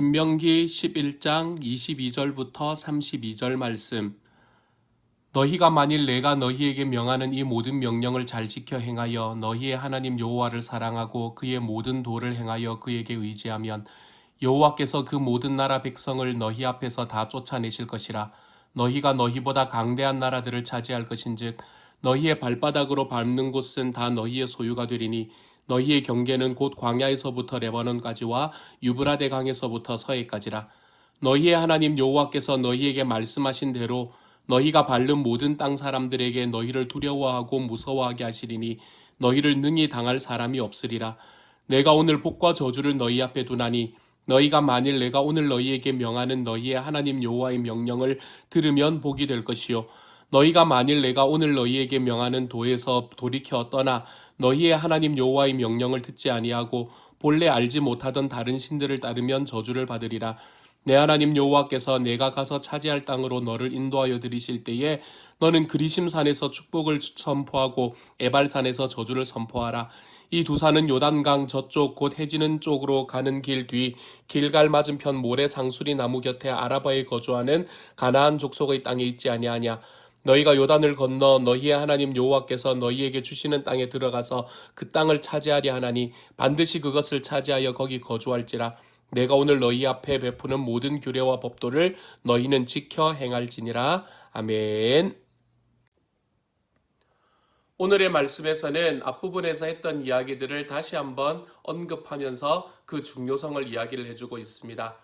신명기 11장 22절부터 32절 말씀. 너희가 만일 내가 너희에게 명하는 이 모든 명령을 잘 지켜 행하여 너희의 하나님 여호와를 사랑하고 그의 모든 도를 행하여 그에게 의지하면 여호와께서 그 모든 나라 백성을 너희 앞에서 다 쫓아내실 것이라. 너희가 너희보다 강대한 나라들을 차지할 것인즉 너희의 발바닥으로 밟는 곳은 다 너희의 소유가 되리니 너희의 경계는 곧 광야에서부터 레바논까지와 유브라데 강에서부터 서해까지라. 너희의 하나님 여호와께서 너희에게 말씀하신 대로 너희가 밟는 모든 땅 사람들에게 너희를 두려워하고 무서워하게 하시리니 너희를 능히 당할 사람이 없으리라. 내가 오늘 복과 저주를 너희 앞에 두나니 너희가 만일 내가 오늘 너희에게 명하는 너희의 하나님 여호와의 명령을 들으면 복이 될 것이요 너희가 만일 내가 오늘 너희에게 명하는 도에서 돌이켜 떠나 너희의 하나님 여호와의 명령을 듣지 아니하고 본래 알지 못하던 다른 신들을 따르면 저주를 받으리라. 내 하나님 여호와께서 내가 가서 차지할 땅으로 너를 인도하여 들이실 때에 너는 그리심산에서 축복을 선포하고 에발산에서 저주를 선포하라. 이 두 산은 요단강 저쪽 곧 해지는 쪽으로 가는 길 뒤 길갈 맞은편 모래 상수리 나무 곁에 아라바에 거주하는 가나안 족속의 땅에 있지 아니하냐. 너희가 요단을 건너 너희의 하나님 여호와께서 너희에게 주시는 땅에 들어가서 그 땅을 차지하려 하나니 반드시 그것을 차지하여 거기 거주할지라. 내가 오늘 너희 앞에 베푸는 모든 규례와 법도를 너희는 지켜 행할지니라. 아멘. 오늘의 말씀에서는 앞부분에서 했던 이야기들을 다시 한번 언급하면서 그 중요성을 이야기를 해주고 있습니다.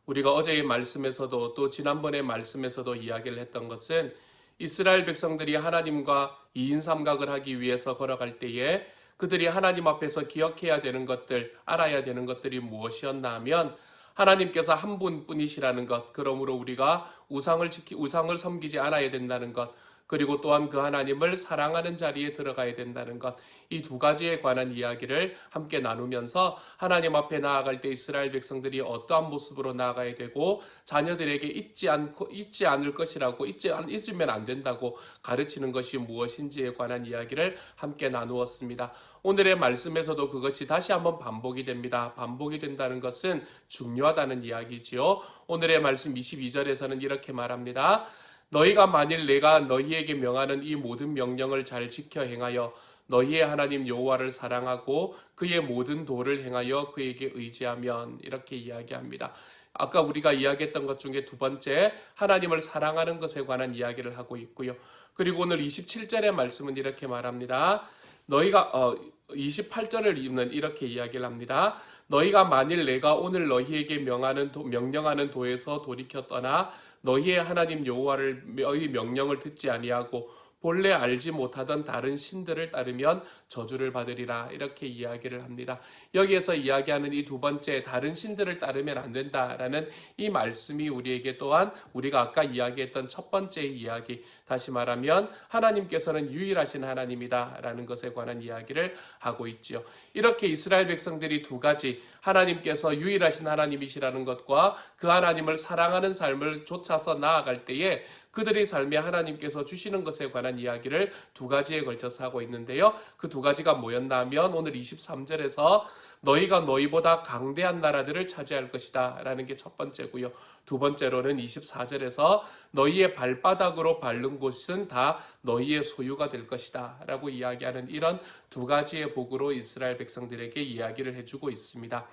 우리가 어제의 말씀에서도 또 지난번의 말씀에서도 이야기를 했던 것은 이스라엘 백성들이 하나님과 이인삼각을 하기 위해서 걸어갈 때에 그들이 하나님 앞에서 기억해야 되는 것들, 알아야 되는 것들이 무엇이었나 하면 하나님께서 한 분뿐이시라는 것, 그러므로 우리가 우상을 섬기지 않아야 된다는 것, 그리고 또한 그 하나님을 사랑하는 자리에 들어가야 된다는 것, 이 두 가지에 관한 이야기를 함께 나누면서 하나님 앞에 나아갈 때 이스라엘 백성들이 어떠한 모습으로 나아가야 되고 자녀들에게 잊지 않을 것이라고 잊으면 안 된다고 가르치는 것이 무엇인지에 관한 이야기를 함께 나누었습니다. 오늘의 말씀에서도 그것이 다시 한번 반복이 됩니다. 반복이 된다는 것은 중요하다는 이야기지요. 오늘의 말씀 22절에서는 이렇게 말합니다. 너희가 만일 내가 너희에게 명하는 이 모든 명령을 잘 지켜 행하여 너희의 하나님 여호와를 사랑하고 그의 모든 도를 행하여 그에게 의지하면, 이렇게 이야기합니다. 아까 우리가 이야기했던 것 중에 두 번째, 하나님을 사랑하는 것에 관한 이야기를 하고 있고요. 그리고 오늘 27절의 말씀은 이렇게 말합니다. 너희가 28절을 읽는 이렇게 이야기를 합니다. 너희가 만일 내가 오늘 너희에게 명령하는 도에서 돌이켜 떠나 너희의 하나님 여호와의 명령을 듣지 아니하고 본래 알지 못하던 다른 신들을 따르면 저주를 받으리라, 이렇게 이야기를 합니다. 여기에서 이야기하는 이 두 번째, 다른 신들을 따르면 안 된다라는 이 말씀이 우리에게 또한 우리가 아까 이야기했던 첫 번째 이야기, 다시 말하면 하나님께서는 유일하신 하나님이다라는 것에 관한 이야기를 하고 있지요. 이렇게 이스라엘 백성들이 두 가지, 하나님께서 유일하신 하나님이시라는 것과 그 하나님을 사랑하는 삶을 쫓아서 나아갈 때에 그들의 삶에 하나님께서 주시는 것에 관한 이야기를 두 가지에 걸쳐서 하고 있는데요. 그 두 가지가 뭐였나 하면 오늘 23절에서 너희가 너희보다 강대한 나라들을 차지할 것이다 라는 게 첫 번째고요. 두 번째로는 24절에서 너희의 발바닥으로 밟는 곳은 다 너희의 소유가 될 것이다 라고 이야기하는 이런 두 가지의 복으로 이스라엘 백성들에게 이야기를 해주고 있습니다.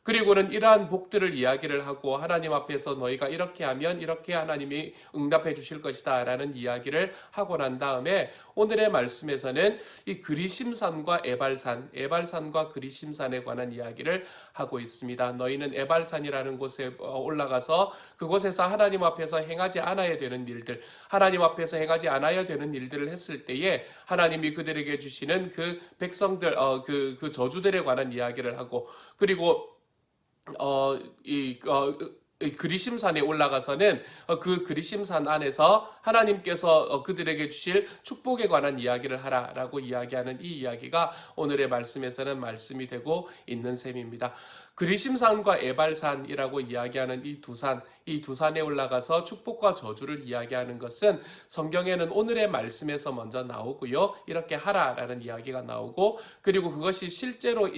그리고는 이러한 복들을 이야기를 하고 하나님 앞에서 너희가 이렇게 하면 이렇게 하나님이 응답해 주실 것이다 라는 이야기를 하고 난 다음에 오늘의 말씀에서는 이 그리심산과 에발산과 그리심산에 관한 이야기를 하고 있습니다. 너희는 에발산이라는 곳에 올라가서 그곳에서 하나님 앞에서 행하지 않아야 되는 일들, 하나님 앞에서 행하지 않아야 되는 일들을 했을 때에 하나님이 그들에게 주시는 그 백성들, 그 저주들에 관한 이야기를 하고, 그리고 그리심산에 올라가서는 그 그리심산 안에서 하나님께서 그들에게 주실 축복에 관한 이야기를 하라라고 이야기하는 이 이야기가 오늘의 말씀에서는 말씀이 되고 있는 셈입니다. 그리심산과 에발산이라고 이야기하는 이 두 산에 올라가서 축복과 저주를 이야기하는 것은 성경에는 오늘의 말씀에서 먼저 나오고요. 이렇게 하라라는 이야기가 나오고, 그리고 그것이 실제로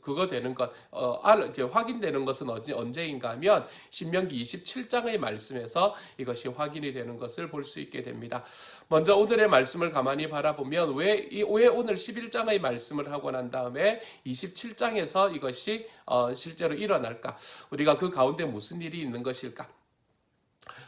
그거 되는 것, 확인되는 것은 언제인가 하면 신명기 27장의 말씀에서 이것이 확인이 되는 것을 볼 수 있게 됩니다. 먼저 오늘의 말씀을 가만히 바라보면 왜 오늘 11장의 말씀을 하고 난 다음에 27장에서 이것이 실제로 일어날까? 우리가 그 가운데 무슨 일이 있는 것일까?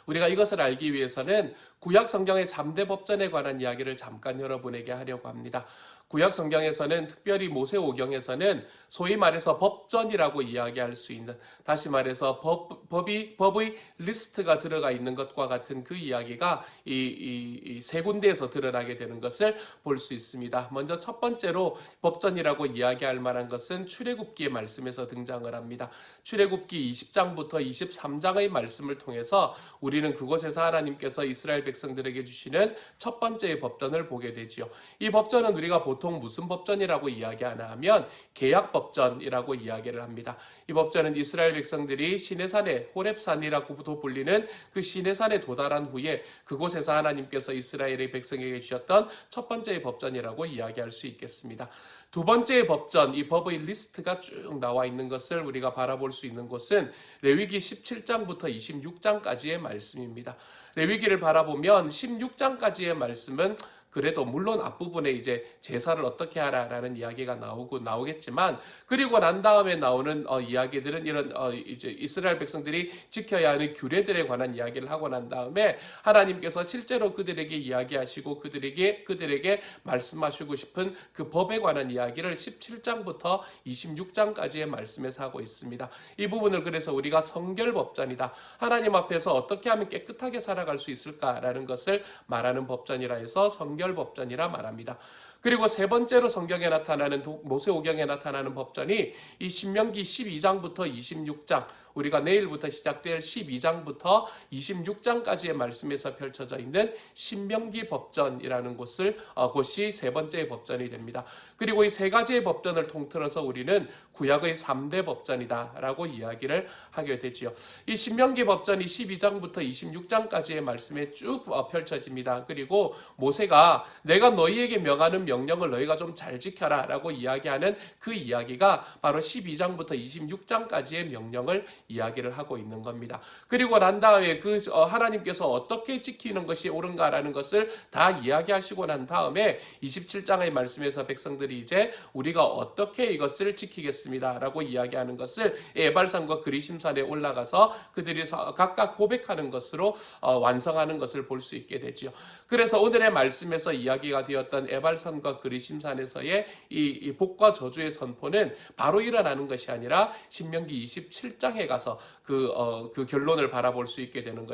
우리가 이것을 알기 위해서는 구약 성경의 3대 법전에 관한 이야기를 잠깐 여러분에게 하려고 합니다. 구약 성경에서는 특별히 모세오경에서는 소위 말해서 법전이라고 이야기할 수 있는, 다시 말해서 법의 리스트가 들어가 있는 것과 같은 그 이야기가 이 세 군데에서 드러나게 되는 것을 볼 수 있습니다. 먼저 첫 번째로 법전이라고 이야기할 만한 것은 출애굽기의 말씀에서 등장을 합니다. 출애굽기 20장부터 23장의 말씀을 통해서 우리는 그곳에서 하나님께서 이스라엘 백성들에게 주시는 첫 번째의 법전을 보게 되지요. 이 법전은 우리가 보통 무슨 법전이라고 이야기하나 하면 계약법전이라고 이야기를 합니다. 이 법전은 이스라엘 백성들이 시내산에, 호렙산이라고도 불리는 그 시내산에 도달한 후에 그곳에서 하나님께서 이스라엘의 백성에게 주셨던 첫 번째의 법전이라고 이야기할 수 있겠습니다. 두 번째의 법전, 이 법의 리스트가 쭉 나와 있는 것을 우리가 바라볼 수 있는 곳은 레위기 17장부터 26장까지의 말씀입니다. 레위기를 바라보면 16장까지의 말씀은 그래도 물론 앞부분에 이제 제사를 어떻게 하라라는 이야기가 나오겠지만, 그리고 난 다음에 나오는 이야기들은 이런 이제 이스라엘 백성들이 지켜야 하는 규례들에 관한 이야기를 하고 난 다음에 하나님께서 실제로 그들에게 이야기하시고 그들에게 말씀하시고 싶은 그 법에 관한 이야기를 17장부터 26장까지의 말씀에서 하고 있습니다. 이 부분을 그래서 우리가 성결법전이다, 하나님 앞에서 어떻게 하면 깨끗하게 살아갈 수 있을까라는 것을 말하는 법전이라 해서 성결법전이라 말합니다. 그리고 세 번째로 성경에 나타나는 모세오경에 나타나는 법전이 이 신명기 12장부터 26장, 우리가 내일부터 시작될 12장부터 26장까지의 말씀에서 펼쳐져 있는 신명기 법전이라는 곳이 세 번째의 법전이 됩니다. 그리고 이 세 가지의 법전을 통틀어서 우리는 구약의 3대 법전이다라고 이야기를 하게 되지요. 이 신명기 법전이 12장부터 26장까지의 말씀에 쭉 펼쳐집니다. 그리고 모세가 내가 너희에게 명하는 명령을 너희가 좀 잘 지켜라 라고 이야기하는 그 이야기가 바로 12장부터 26장까지의 명령을 이야기를 하고 있는 겁니다. 그리고 난 다음에 하나님께서 어떻게 지키는 것이 옳은가라는 것을 다 이야기하시고 난 다음에 27장의 말씀에서 백성들이 이제 우리가 어떻게 이것을 지키겠습니다 라고 이야기하는 것을 에발산과 그리심산에 올라가서 그들이 각각 고백하는 것으로 완성하는 것을 볼 수 있게 되지요. 그래서 오늘의 말씀에서 이야기가 되었던 에발산과 그리심산에서의 이 복과 저주의 선포는 바로 일어나는 것이 아니라 신명기 27장에 가서 그 결론을 바라볼 수 있게 되는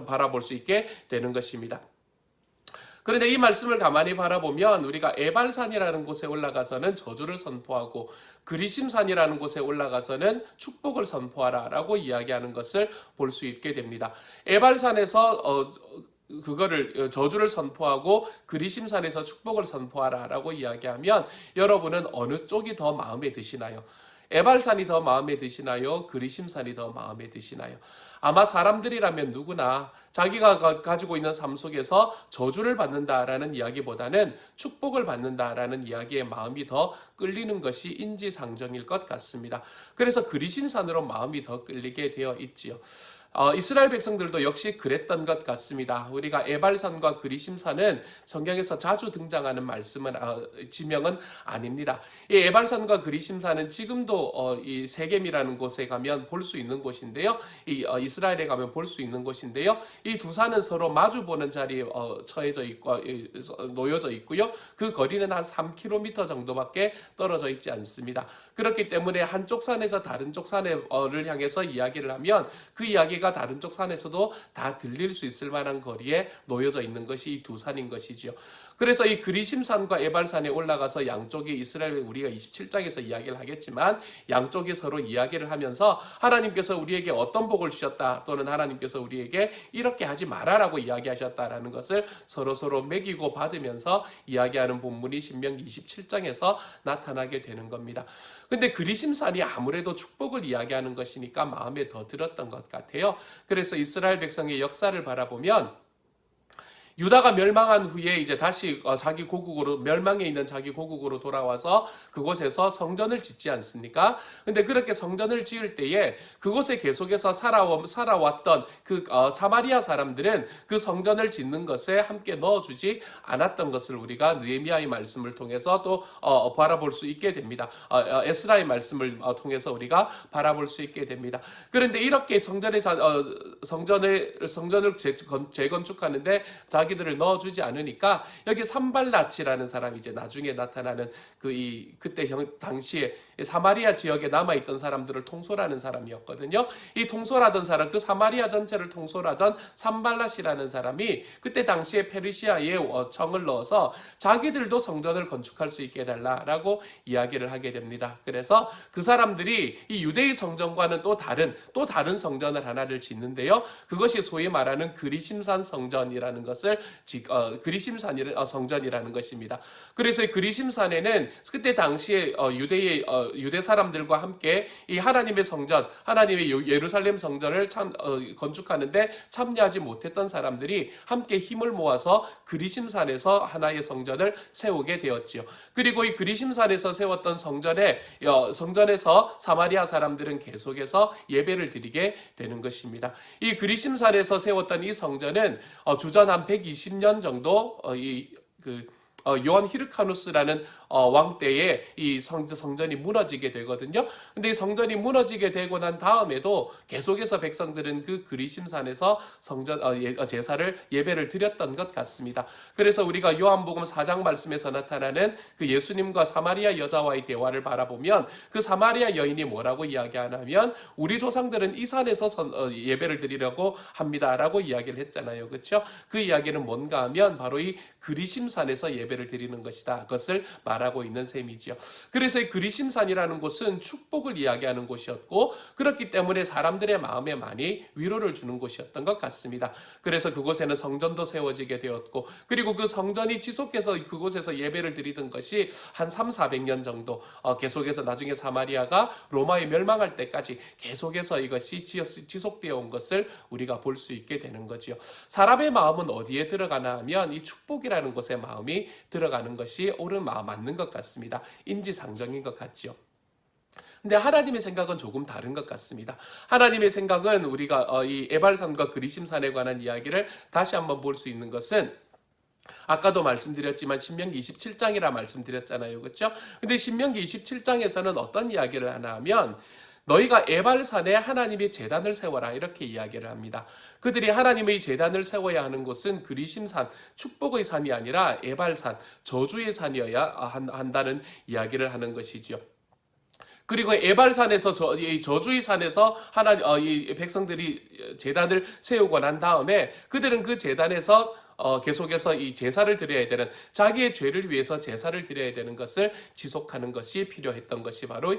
바라볼 수 있게 되는 것입니다. 그런데 이 말씀을 가만히 바라보면 우리가 에발산이라는 곳에 올라가서는 저주를 선포하고 그리심산이라는 곳에 올라가서는 축복을 선포하라라고 이야기하는 것을 볼 수 있게 됩니다. 에발산에서 그거를 저주를 선포하고 그리심산에서 축복을 선포하라라고 이야기하면 여러분은 어느 쪽이 더 마음에 드시나요? 에발산이 더 마음에 드시나요? 그리심산이 더 마음에 드시나요? 아마 사람들이라면 누구나 자기가 가지고 있는 삶 속에서 저주를 받는다라는 이야기보다는 축복을 받는다라는 이야기에 마음이 더 끌리는 것이 인지상정일 것 같습니다. 그래서 그리심산으로 마음이 더 끌리게 되어 있지요. 이스라엘 백성들도 역시 그랬던 것 같습니다. 우리가 에발산과 그리심산은 성경에서 자주 등장하는 지명은 아닙니다. 이 에발산과 그리심산은 지금도 이 세겜이라는 곳에 가면 볼 수 있는 곳인데요. 이스라엘에 가면 볼 수 있는 곳인데요. 이 두 산은 서로 마주보는 자리에 처해져 있고 놓여져 있고요. 그 거리는 한 3km 정도밖에 떨어져 있지 않습니다. 그렇기 때문에 한쪽 산에서 다른 쪽 산을 향해서 이야기를 하면 그 이야기가 소리가 다른 쪽 산에서도 다 들릴 수 있을 만한 거리에 놓여져 있는 것이 이 두 산인 것이지요. 그래서 이 그리심산과 에발산에 올라가서 양쪽이 이스라엘, 우리가 27장에서 이야기를 하겠지만 양쪽이 서로 이야기를 하면서 하나님께서 우리에게 어떤 복을 주셨다, 또는 하나님께서 우리에게 이렇게 하지 말아라고 이야기하셨다라는 것을 서로 매기고 받으면서 이야기하는 본문이 신명기 27장에서 나타나게 되는 겁니다. 근데 그리심산이 아무래도 축복을 이야기하는 것이니까 마음에 더 들었던 것 같아요. 그래서 이스라엘 백성의 역사를 바라보면 유다가 멸망한 후에 이제 다시 자기 고국으로, 멸망해 있는 자기 고국으로 돌아와서 그곳에서 성전을 짓지 않습니까? 근데 그렇게 성전을 지을 때에 그곳에 계속해서 살아왔던 그 사마리아 사람들은 그 성전을 짓는 것에 함께 넣어주지 않았던 것을 우리가 느헤미야의 말씀을 통해서 또 바라볼 수 있게 됩니다. 에스라의 말씀을 통해서 우리가 바라볼 수 있게 됩니다. 그런데 이렇게 성전을 재건축하는데 자기들을 넣어주지 않으니까 여기 산발랏이라는 사람이 이제 나중에 나타나는 그때 당시에 사마리아 지역에 남아있던 사람들을 통솔하는 사람이었거든요. 이 통솔하던 사람, 그 사마리아 전체를 통솔하던 산발랏이라는 사람이 그때 당시에 페르시아에 청을 넣어서 자기들도 성전을 건축할 수 있게 해달라라고 이야기를 하게 됩니다. 그래서 그 사람들이 이 유대의 성전과는 또 다른 성전을 하나를 짓는데요. 그것이 소위 말하는 그리심산 성전이라는 것을 성전이라는 것입니다. 그래서 이 그리심산에는 그때 당시에 유대 사람들과 함께 이 하나님의 성전, 하나님의 예루살렘 성전을 건축하는데 참여하지 못했던 사람들이 함께 힘을 모아서 그리심산에서 하나의 성전을 세우게 되었지요. 그리고 이 그리심산에서 세웠던 성전에서 사마리아 사람들은 계속해서 예배를 드리게 되는 것입니다. 이 그리심산에서 세웠던 이 성전은 주전 한 120년 정도 요한 히르카누스라는 왕 때에 이 성전이 무너지게 되거든요. 근데 이 성전이 무너지게 되고 난 다음에도 계속해서 백성들은 그 그리심산에서 제사를 예배를 드렸던 것 같습니다. 그래서 우리가 요한복음 4장 말씀에서 나타나는 그 예수님과 사마리아 여자와의 대화를 바라보면 그 사마리아 여인이 뭐라고 이야기하냐면 우리 조상들은 이 산에서 예배를 드리려고 합니다라고 이야기를 했잖아요. 그렇죠? 그 이야기는 뭔가 하면 바로 이 그리심산에서 예배를 드리는 것이다. 그것을 말하고 있는 셈이지요. 그래서 이 그리심산이라는 곳은 축복을 이야기하는 곳이었고 그렇기 때문에 사람들의 마음에 많이 위로를 주는 곳이었던 것 같습니다. 그래서 그곳에는 성전도 세워지게 되었고 그리고 그 성전이 지속해서 그곳에서 예배를 드리던 것이 한 300-400년 정도 계속해서 나중에 사마리아가 로마에 멸망할 때까지 계속해서 이것이 지속되어 온 것을 우리가 볼 수 있게 되는 거지요. 사람의 마음은 어디에 들어가나 하면 이 축복이라는 곳에 마음이 들어가는 것이 맞는 것 같습니다. 인지상정인 것 같지요. 근데 하나님의 생각은 조금 다른 것 같습니다. 하나님의 생각은 우리가 이 에발산과 그리심산에 관한 이야기를 다시 한번 볼 수 있는 것은 아까도 말씀드렸지만 신명기 27장이라 말씀드렸잖아요. 그렇죠? 근데 신명기 27장에서는 어떤 이야기를 하나 하면 너희가 에발산에 하나님의 제단을 세워라 이렇게 이야기를 합니다. 그들이 하나님의 제단을 세워야 하는 곳은 그리심산, 축복의 산이 아니라 에발산, 저주의 산이어야 한다는 이야기를 하는 것이지요. 그리고 에발산에서 저주의 산에서 이 백성들이 제단을 세우고 난 다음에 그들은 그 제단에서 계속해서 이 제사를 드려야 되는 자기의 죄를 위해서 제사를 드려야 되는 것을 지속하는 것이 필요했던 것이 바로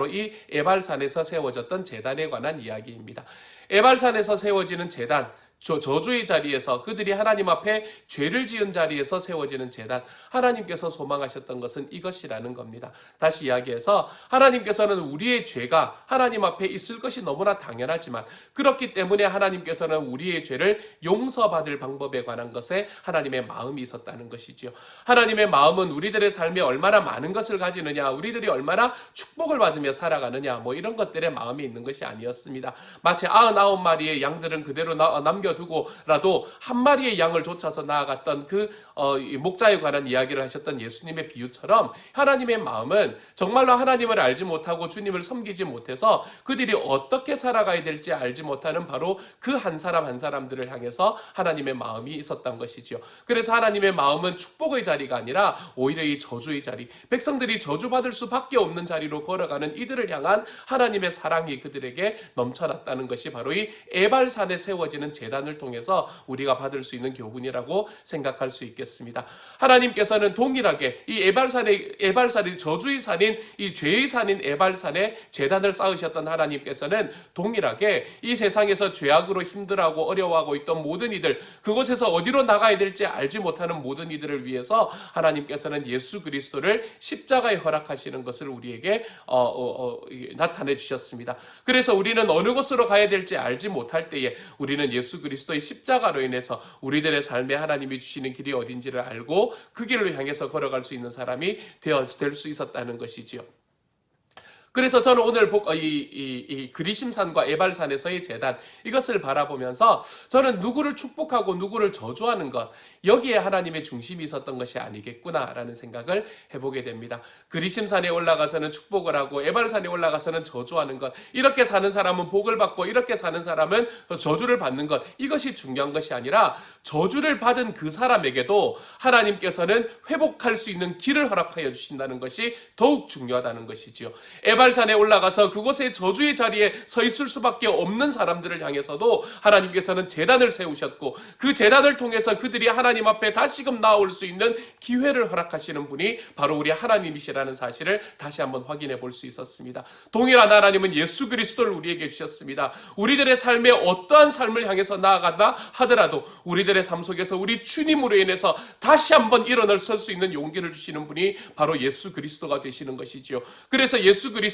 이 에발산에서 세워졌던 제단에 관한 이야기입니다. 에발산에서 세워지는 제단, 저주의 자리에서 그들이 하나님 앞에 죄를 지은 자리에서 세워지는 제단, 하나님께서 소망하셨던 것은 이것이라는 겁니다. 다시 이야기해서 하나님께서는 우리의 죄가 하나님 앞에 있을 것이 너무나 당연하지만 그렇기 때문에 하나님께서는 우리의 죄를 용서받을 방법에 관한 것에 하나님의 마음이 있었다는 것이지요. 하나님의 마음은 우리들의 삶에 얼마나 많은 것을 가지느냐, 우리들이 얼마나 축복을 받으며 살아가느냐, 이런 것들의 마음이 있는 것이 아니었습니다. 마치 99마리의 양들은 그대로 남겨 남겨두고라도 한 마리의 양을 쫓아서 나아갔던 이 목자에 관한 이야기를 하셨던 예수님의 비유처럼 하나님의 마음은 정말로 하나님을 알지 못하고 주님을 섬기지 못해서 그들이 어떻게 살아가야 될지 알지 못하는 바로 그 한 사람 한 사람들을 향해서 하나님의 마음이 있었던 것이지요. 그래서 하나님의 마음은 축복의 자리가 아니라 오히려 이 저주의 자리, 백성들이 저주받을 수밖에 없는 자리로 걸어가는 이들을 향한 하나님의 사랑이 그들에게 넘쳐났다는 것이 바로 이 에발산에 세워지는 제단을 통해서 우리가 받을 수 있는 교훈이라고 생각할 수 있겠습니다. 하나님께서는 동일하게 이 에발산이 저주의 산인 이 죄의 산인 에발산에 제단을 쌓으셨던 하나님께서는 동일하게 이 세상에서 죄악으로 힘들어하고 어려워하고 있던 모든 이들, 그곳에서 어디로 나가야 될지 알지 못하는 모든 이들을 위해서 하나님께서는 예수 그리스도를 십자가에 허락하시는 것을 우리에게 나타내 주셨습니다. 그래서 우리는 어느 곳으로 가야 될지 알지 못할 때에 우리는 예수 그리스도의 십자가로 인해서 우리들의 삶에 하나님이 주시는 길이 어딘지를 알고 그 길로 향해서 걸어갈 수 있는 사람이 될 수 있었다는 것이지요. 그래서 저는 오늘 이 그리심산과 에발산에서의 제단, 이것을 바라보면서 저는 누구를 축복하고 누구를 저주하는 것, 여기에 하나님의 중심이 있었던 것이 아니겠구나라는 생각을 해보게 됩니다. 그리심산에 올라가서는 축복을 하고 에발산에 올라가서는 저주하는 것, 이렇게 사는 사람은 복을 받고 이렇게 사는 사람은 저주를 받는 것, 이것이 중요한 것이 아니라 저주를 받은 그 사람에게도 하나님께서는 회복할 수 있는 길을 허락하여 주신다는 것이 더욱 중요하다는 것이지요. 에발산에 올라가서 그곳의 저주의 자리에 서 있을 수밖에 없는 사람들을 향해서도 하나님께서는 제단을 세우셨고 그 제단을 통해서 그들이 하나님 앞에 다시금 나올 수 있는 기회를 허락하시는 분이 바로 우리 하나님이시라는 사실을 다시 한번 확인해 볼 수 있었습니다. 동일한 하나님은 예수 그리스도를 우리에게 주셨습니다. 우리들의 삶에 어떠한 삶을 향해서 나아간다 하더라도 우리들의 삶 속에서 우리 주님으로 인해서 다시 한번 일어날 설 수 있는 용기를 주시는 분이 바로 예수 그리스도가 되시는 것이지요. 그래서 예수 그리스도는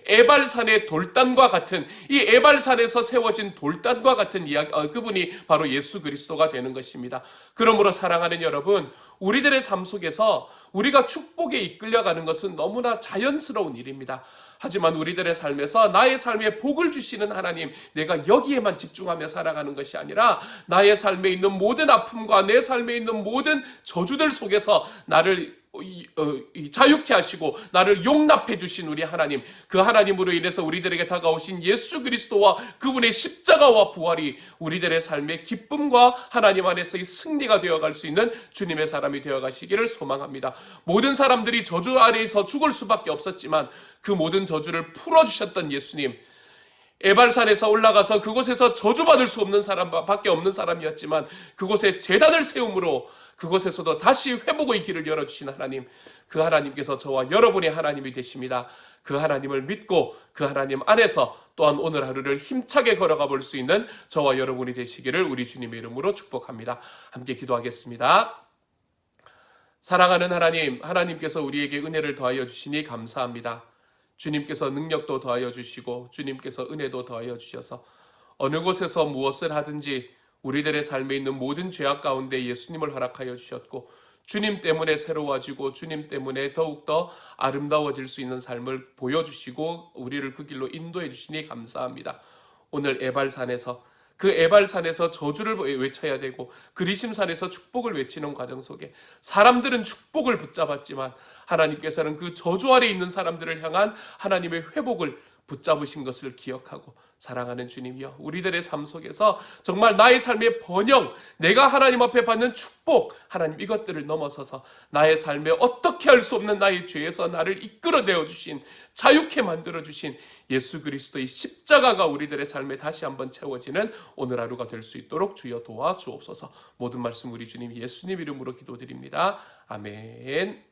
에발산의 돌단과 같은, 이 에발산에서 세워진 돌단과 같은 그분이 바로 예수 그리스도가 되는 것입니다. 그러므로 사랑하는 여러분, 우리들의 삶 속에서 우리가 축복에 이끌려가는 것은 너무나 자연스러운 일입니다. 하지만 우리들의 삶에서 나의 삶에 복을 주시는 하나님, 내가 여기에만 집중하며 살아가는 것이 아니라 나의 삶에 있는 모든 아픔과 내 삶에 있는 모든 저주들 속에서 나를 자유케 하시고 나를 용납해 주신 우리 하나님, 그 하나님으로 인해서 우리들에게 다가오신 예수 그리스도와 그분의 십자가와 부활이 우리들의 삶의 기쁨과 하나님 안에서의 승리가 되어갈 수 있는 주님의 사람이 되어가시기를 소망합니다. 모든 사람들이 저주 아래에서 죽을 수밖에 없었지만 그 모든 저주를 풀어주셨던 예수님, 에발산에서 올라가서 그곳에서 저주받을 수 없는 사람밖에 없는 사람이었지만 그곳에 제단을 세움으로 그곳에서도 다시 회복의 길을 열어주신 하나님, 그 하나님께서 저와 여러분의 하나님이 되십니다. 그 하나님을 믿고 그 하나님 안에서 또한 오늘 하루를 힘차게 걸어가 볼 수 있는 저와 여러분이 되시기를 우리 주님의 이름으로 축복합니다. 함께 기도하겠습니다. 사랑하는 하나님, 하나님께서 우리에게 은혜를 더하여 주시니 감사합니다. 주님께서 능력도 더하여 주시고 주님께서 은혜도 더하여 주셔서 어느 곳에서 무엇을 하든지 우리들의 삶에 있는 모든 죄악 가운데 예수님을 허락하여 주셨고 주님 때문에 새로워지고 주님 때문에 더욱더 아름다워질 수 있는 삶을 보여주시고 우리를 그 길로 인도해 주시니 감사합니다. 오늘 에발산에서 그 에발산에서 저주를 외쳐야 되고 그리심산에서 축복을 외치는 과정 속에 사람들은 축복을 붙잡았지만 하나님께서는 그 저주 아래 있는 사람들을 향한 하나님의 회복을 붙잡으신 것을 기억하고 사랑하는 주님이여, 우리들의 삶 속에서 정말 나의 삶의 번영, 내가 하나님 앞에 받는 축복, 하나님 이것들을 넘어서서 나의 삶에 어떻게 할 수 없는 나의 죄에서 나를 이끌어내어 주신, 자유케 만들어 주신 예수 그리스도의 십자가가 우리들의 삶에 다시 한번 채워지는 오늘 하루가 될 수 있도록 주여 도와주옵소서. 모든 말씀 우리 주님 예수님 이름으로 기도드립니다. 아멘.